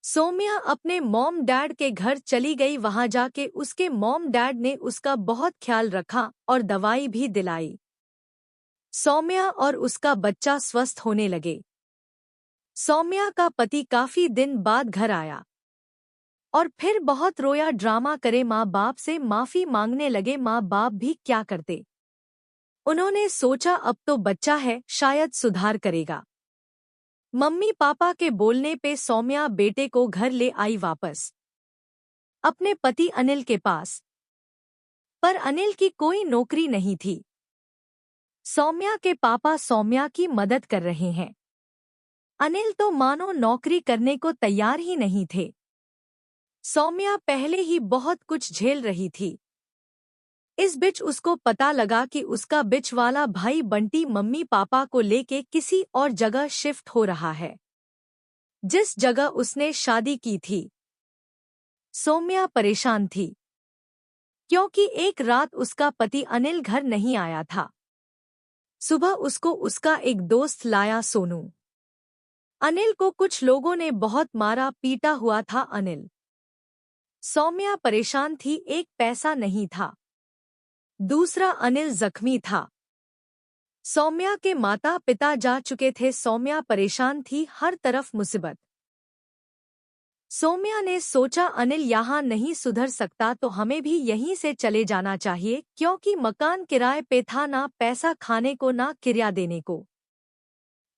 सौम्या अपने mom dad के घर चली गई। वहां जाके उसके मॉम डैड ने उसका बहुत ख्याल रखा और दवाई भी दिलाई। सौम्या और उसका बच्चा स्वस्थ होने लगे। सौम्या का पति काफी दिन बाद घर आया और फिर बहुत रोया, ड्रामा करे, माँ बाप से माफी मांगने लगे। माँ बाप भी क्या करते। उन्होंने सोचा अब तो बच्चा है, शायद सुधार करेगा। मम्मी पापा के बोलने पे सौम्या बेटे को घर ले आई वापस अपने पति अनिल के पास। पर अनिल की कोई नौकरी नहीं थी। सौम्या के पापा सौम्या की मदद कर रहे हैं। अनिल तो मानो नौकरी करने को तैयार ही नहीं थे। सौम्या पहले ही बहुत कुछ झेल रही थी। इस बीच उसको पता लगा कि उसका बिच वाला भाई बंटी मम्मी पापा को लेके किसी और जगह शिफ्ट हो रहा है, जिस जगह उसने शादी की थी। सौम्या परेशान थी क्योंकि एक रात उसका पति अनिल घर नहीं आया था। सुबह उसको उसका एक दोस्त लाया, सोनू। अनिल को कुछ लोगों ने बहुत मारा पीटा हुआ था। अनिल सौम्या परेशान थी, एक पैसा नहीं था, दूसरा अनिल जख्मी था। सौम्या के माता पिता जा चुके थे। सौम्या परेशान थी, हर तरफ मुसीबत। सौम्या ने सोचा अनिल यहाँ नहीं सुधर सकता तो हमें भी यहीं से चले जाना चाहिए, क्योंकि मकान किराए पे था, ना पैसा खाने को ना किराया देने को।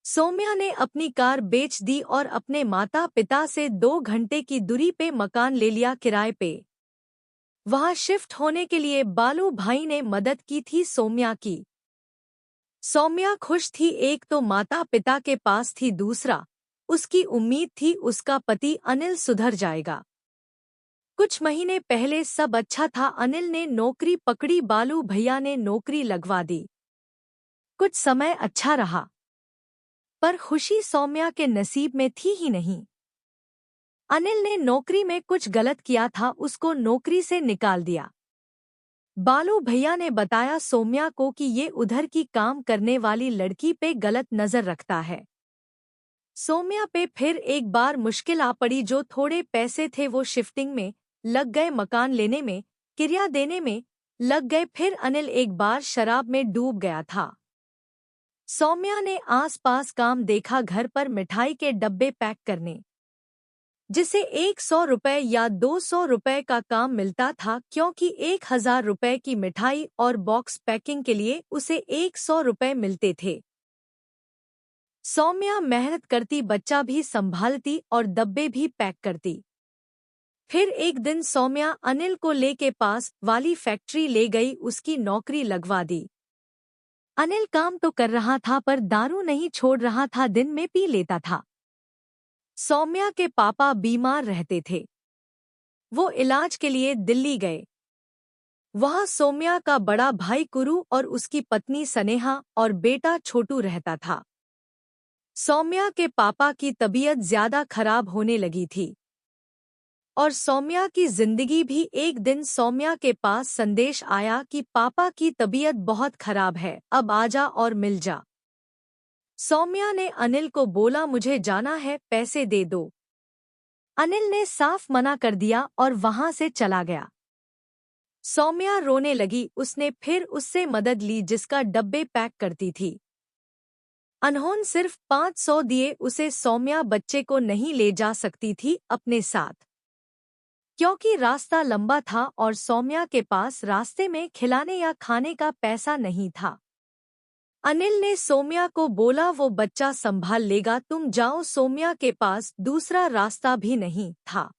सौम्या ने अपनी कार बेच दी और अपने माता पिता से 2 घंटे की दूरी पे मकान ले लिया किराए पे। वहां शिफ्ट होने के लिए बालू भाई ने मदद की थी सौम्या की। सौम्या खुश थी, एक तो माता पिता के पास थी, दूसरा उसकी उम्मीद थी उसका पति अनिल सुधर जाएगा। कुछ महीने पहले सब अच्छा था। अनिल ने नौकरी पकड़ी, बालू भैया ने नौकरी लगवा दी। कुछ समय अच्छा रहा, पर खुशी सौम्या के नसीब में थी ही नहीं। अनिल ने नौकरी में कुछ गलत किया था, उसको नौकरी से निकाल दिया। बालू भैया ने बताया सौम्या को कि ये उधर की काम करने वाली लड़की पे गलत नजर रखता है। सौम्या पे फिर एक बार मुश्किल आ पड़ी। जो थोड़े पैसे थे वो शिफ्टिंग में लग गए, मकान लेने में, किराया देने में लग गए। फिर अनिल एक बार शराब में डूब गया था। सौम्या ने आसपास काम देखा, घर पर मिठाई के डब्बे पैक करने, जिसे 100 रुपए या 200 रुपए का काम मिलता था, क्योंकि 1000 रुपए की मिठाई और बॉक्स पैकिंग के लिए उसे 100 रुपए मिलते थे। सौम्या मेहनत करती, बच्चा भी संभालती और डब्बे भी पैक करती। फिर एक दिन सौम्या अनिल को लेके पास वाली फैक्ट्री ले गई, उसकी नौकरी लगवा दी। अनिल काम तो कर रहा था पर दारू नहीं छोड़ रहा था, दिन में पी लेता था। सौम्या के पापा बीमार रहते थे, वो इलाज के लिए दिल्ली गए। वहां सौम्या का बड़ा भाई कुरु और उसकी पत्नी स्नेहा और बेटा छोटू रहता था। सौम्या के पापा की तबीयत ज्यादा खराब होने लगी थी और सौम्या की जिंदगी भी। एक दिन सौम्या के पास संदेश आया कि पापा की तबीयत बहुत खराब है, अब आजा और मिल जा। सौम्या ने अनिल को बोला मुझे जाना है, पैसे दे दो। अनिल ने साफ मना कर दिया और वहां से चला गया। सौम्या रोने लगी। उसने फिर उससे मदद ली जिसका डब्बे पैक करती थी। अनहोन सिर्फ 500 दिए उसे। सौम्या बच्चे को नहीं ले जा सकती थी अपने साथ, क्योंकि रास्ता लंबा था और सौम्या के पास रास्ते में खिलाने या खाने का पैसा नहीं था। अनिल ने सौम्या को बोला वो बच्चा संभाल लेगा, तुम जाओ। सौम्या के पास दूसरा रास्ता भी नहीं था।